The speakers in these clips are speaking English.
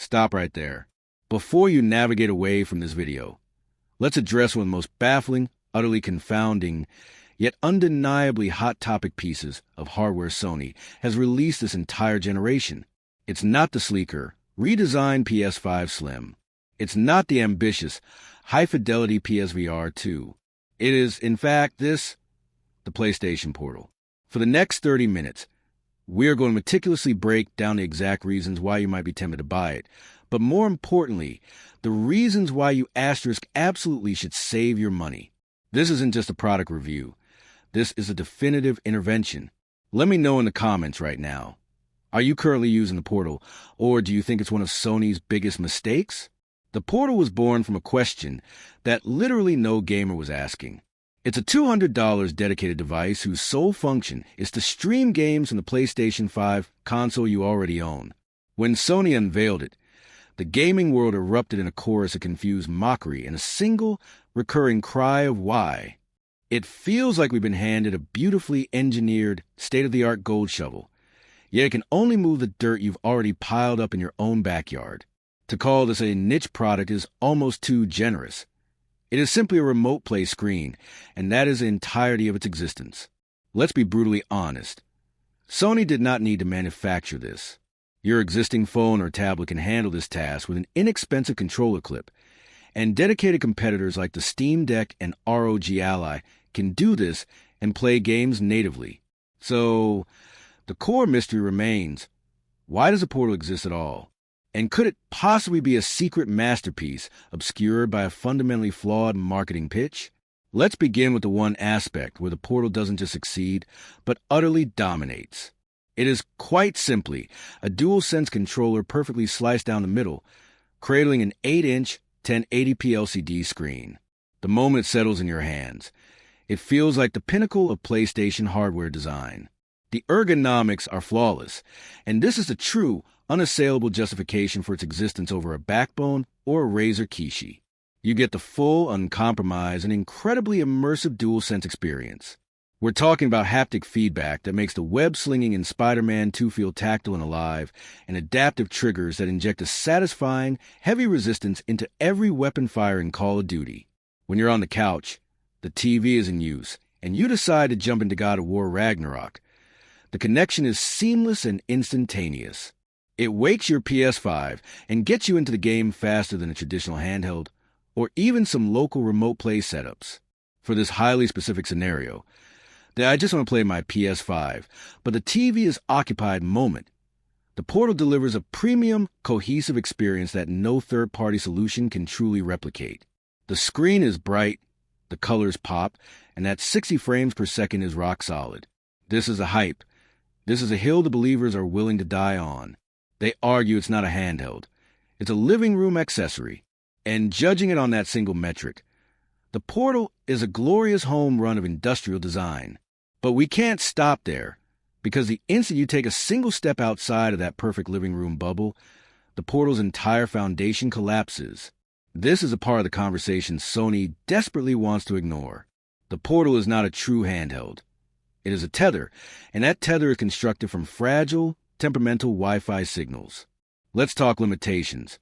Stop right there. Before you navigate away from this video, let's address one of the most baffling, utterly confounding, yet undeniably hot topic pieces of hardware Sony has released this entire generation. It's not the sleeker, redesigned PS5 Slim. It's not the ambitious, high-fidelity PSVR 2. It is, in fact, the PlayStation Portal. For the next 30 minutes, we're going to meticulously break down the exact reasons why you might be tempted to buy it, but more importantly, the reasons why you absolutely should save your money. This isn't just a product review. This is a definitive intervention. Let me know in the comments right now. Are you currently using the Portal, or do you think it's one of Sony's biggest mistakes? The Portal was born from a question that literally no gamer was asking. It's a $200 dedicated device whose sole function is to stream games from the PlayStation 5 console you already own. When Sony unveiled it, the gaming world erupted in a chorus of confused mockery and a single, recurring cry of why. It feels like we've been handed a beautifully engineered, state-of-the-art gold shovel, yet it can only move the dirt you've already piled up in your own backyard. To call this a niche product is almost too generous. It is simply a remote play screen, and that is the entirety of its existence. Let's be brutally honest. Sony did not need to manufacture this. Your existing phone or tablet can handle this task with an inexpensive controller clip, and dedicated competitors like the Steam Deck and ROG Ally can do this and play games natively. So, the core mystery remains, why does a Portal exist at all? And could it possibly be a secret masterpiece obscured by a fundamentally flawed marketing pitch? Let's begin with the one aspect where the Portal doesn't just succeed, but utterly dominates. It is quite simply a DualSense controller perfectly sliced down the middle, cradling an 8-inch 1080p LCD screen. The moment it settles in your hands, it feels like the pinnacle of PlayStation hardware design. The ergonomics are flawless, and this is the true, unassailable justification for its existence over a backbone or a Razer Kishi. You get the full, uncompromised, and incredibly immersive DualSense experience. We're talking about haptic feedback that makes the web-slinging in Spider-Man 2 feel tactile and alive, and adaptive triggers that inject a satisfying, heavy resistance into every weapon fire in Call of Duty. When you're on the couch, the TV is in use, and you decide to jump into God of War Ragnarok, the connection is seamless and instantaneous. It wakes your PS5 and gets you into the game faster than a traditional handheld, or even some local remote play setups. For this highly specific scenario, that I just want to play my PS5, but the TV is occupied moment. The Portal delivers a premium, cohesive experience that no third-party solution can truly replicate. The screen is bright, the colors pop, and that 60 frames per second is rock solid. This is a hype. This is a hill the believers are willing to die on. They argue it's not a handheld. It's a living room accessory. And judging it on that single metric, the Portal is a glorious home run of industrial design. But we can't stop there, because the instant you take a single step outside of that perfect living room bubble, the Portal's entire foundation collapses. This is a part of the conversation Sony desperately wants to ignore. The Portal is not a true handheld. It is a tether, and that tether is constructed from fragile, temperamental Wi-Fi signals. Let's talk limitations.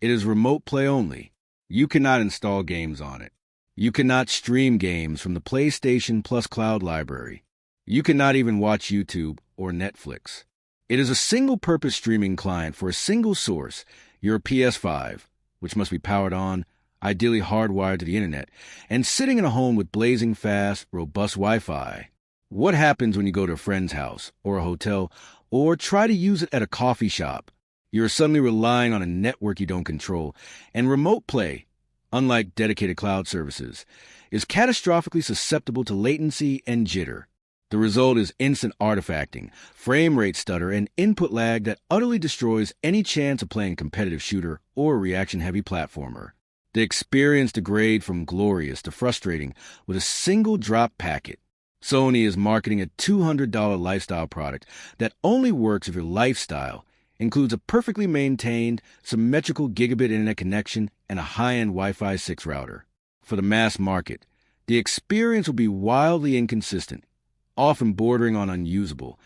It is remote play only. You cannot install games on it. You cannot stream games from the PlayStation Plus Cloud library. You cannot even watch YouTube or Netflix. It is a single-purpose streaming client for a single source, your PS5, which must be powered on, ideally hardwired to the internet, and sitting in a home with blazing fast, robust Wi-Fi. What happens when you go to a friend's house or a hotel or try to use it at a coffee shop? You're suddenly relying on a network you don't control, and remote play, unlike dedicated cloud services, is catastrophically susceptible to latency and jitter. The result is instant artifacting, frame rate stutter, and input lag that utterly destroys any chance of playing a competitive shooter or a reaction-heavy platformer. The experience degrades from glorious to frustrating with a single drop packet. Sony is marketing a $200 lifestyle product that only works if your lifestyle includes a perfectly maintained, symmetrical gigabit internet connection and a high-end Wi-Fi 6 router. For the mass market, the experience will be wildly inconsistent, often bordering on unusable,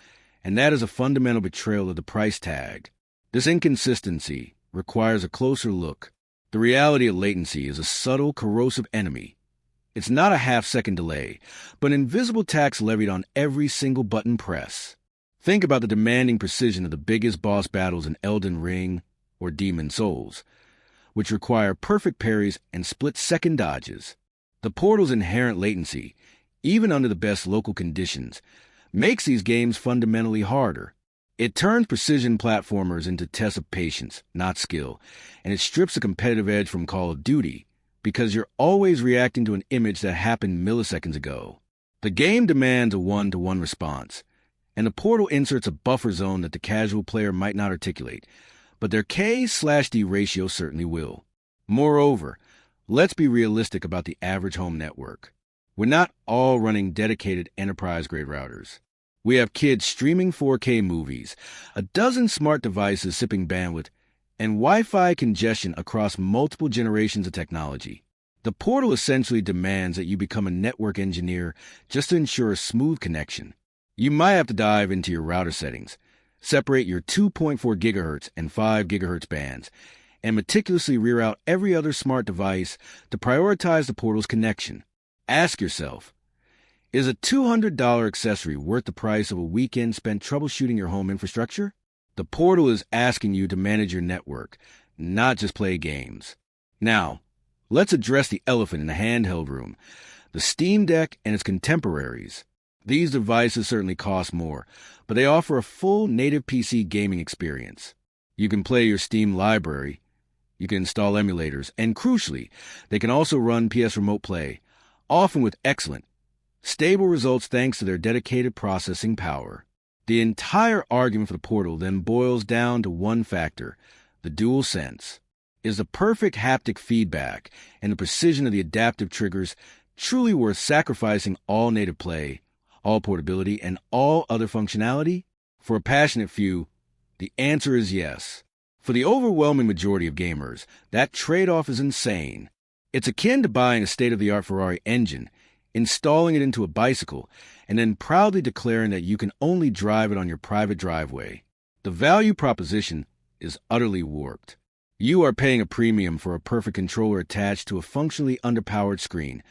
and that is a fundamental betrayal of the price tag. This inconsistency, requires a closer look. The reality of latency is a subtle, corrosive enemy. It's not a half-second delay, but an invisible tax levied on every single button press. Think about the demanding precision of the biggest boss battles in Elden Ring or Demon's Souls, which require perfect parries and split-second dodges. The Portal's inherent latency, even under the best local conditions, makes these games fundamentally harder. It turns precision platformers into tests of patience, not skill, and it strips the competitive edge from Call of Duty because you're always reacting to an image that happened milliseconds ago. The game demands a one-to-one response, and the Portal inserts a buffer zone that the casual player might not articulate, but their K/D ratio certainly will. Moreover, let's be realistic about the average home network. We're not all running dedicated enterprise-grade routers. We have kids streaming 4K movies, a dozen smart devices sipping bandwidth, and Wi-Fi congestion across multiple generations of technology. The Portal essentially demands that you become a network engineer just to ensure a smooth connection. You might have to dive into your router settings, separate your 2.4 GHz and 5 GHz bands, and meticulously reroute every other smart device to prioritize the Portal's connection. Ask yourself, is a $200 accessory worth the price of a weekend spent troubleshooting your home infrastructure? The Portal is asking you to manage your network, not just play games. Now, let's address the elephant in the handheld room, the Steam Deck and its contemporaries. These devices certainly cost more, but they offer a full native PC gaming experience. You can play your Steam library, you can install emulators, and crucially, they can also run PS Remote Play, often with excellent, stable results thanks to their dedicated processing power. The entire argument for the Portal then boils down to one factor, the DualSense. Is the perfect haptic feedback and the precision of the adaptive triggers truly worth sacrificing all native play, all portability, and all other functionality? For a passionate few, the answer is yes. For the overwhelming majority of gamers, that trade-off is insane. It's akin to buying a state-of-the-art Ferrari engine, installing it into a bicycle, and then proudly declaring that you can only drive it on your private driveway. The value proposition is utterly warped. You are paying a premium for a perfect controller attached to a functionally underpowered screen,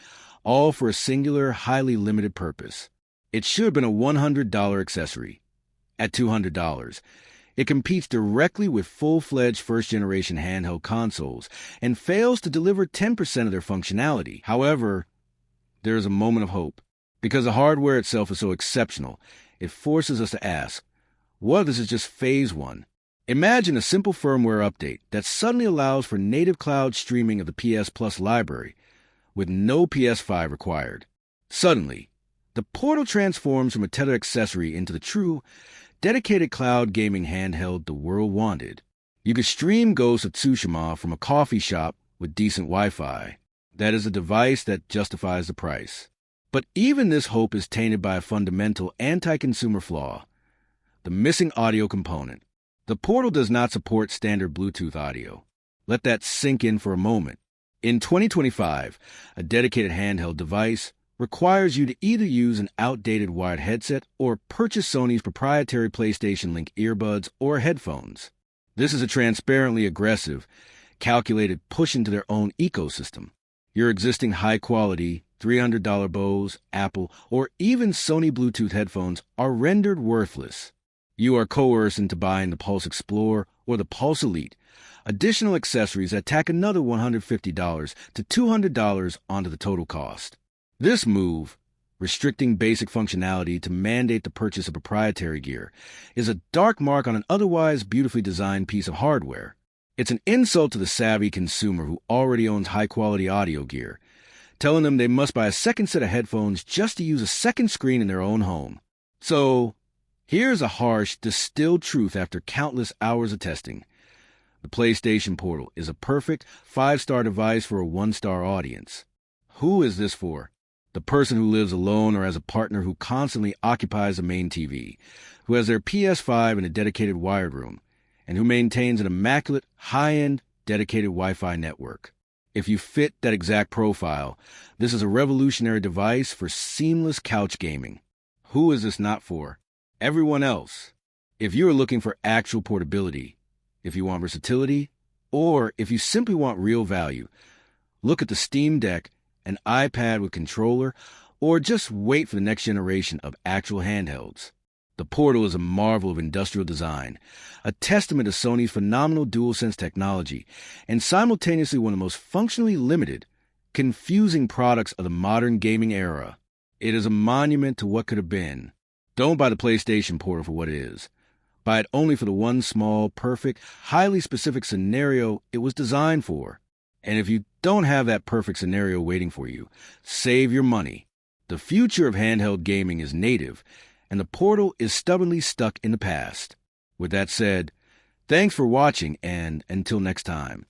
all for a singular, highly limited purpose. It should have been a $100 accessory. At $200, it competes directly with full-fledged first-generation handheld consoles and fails to deliver 10% of their functionality. However, there is a moment of hope. Because the hardware itself is so exceptional, it forces us to ask, what if this is just phase one? Imagine a simple firmware update that suddenly allows for native cloud streaming of the PS Plus library, with no PS5 required. Suddenly, the Portal transforms from a tethered accessory into the true, dedicated cloud gaming handheld the world wanted. You could stream Ghost of Tsushima from a coffee shop with decent Wi-Fi. That is a device that justifies the price. But even this hope is tainted by a fundamental anti-consumer flaw, the missing audio component. The Portal does not support standard Bluetooth audio. Let that sink in for a moment. In 2025, a dedicated handheld device requires you to either use an outdated wired headset or purchase Sony's proprietary PlayStation Link earbuds or headphones. This is a transparently aggressive, calculated push into their own ecosystem. Your existing high-quality, $300 Bose, Apple, or even Sony Bluetooth headphones are rendered worthless. You are coerced into buying the Pulse Explorer or the Pulse Elite, additional accessories that tack another $150 to $200 onto the total cost. This move, restricting basic functionality to mandate the purchase of proprietary gear, is a dark mark on an otherwise beautifully designed piece of hardware. It's an insult to the savvy consumer who already owns high-quality audio gear, telling them they must buy a second set of headphones just to use a second screen in their own home. So, here's a harsh, distilled truth after countless hours of testing. The PlayStation Portal is a perfect 5-star device for a 1-star audience. Who is this for? The person who lives alone or has a partner who constantly occupies the main TV, who has their PS5 in a dedicated wired room, and who maintains an immaculate, high-end, dedicated Wi-Fi network. If you fit that exact profile, this is a revolutionary device for seamless couch gaming. Who is this not for? Everyone else. If you are looking for actual portability, if you want versatility, Or if you simply want real value, look at the Steam Deck, an iPad with controller, or just wait for the next generation of actual handhelds. The Portal is a marvel of industrial design, a testament to Sony's phenomenal DualSense technology, and simultaneously one of the most functionally limited, confusing products of the modern gaming era. It is a monument to what could have been. Don't buy the PlayStation Portal for what it is. Buy it only for the one small, perfect, highly specific scenario it was designed for. And if you don't have that perfect scenario waiting for you, save your money. The future of handheld gaming is native, and the Portal is stubbornly stuck in the past. With that said, thanks for watching, and until next time.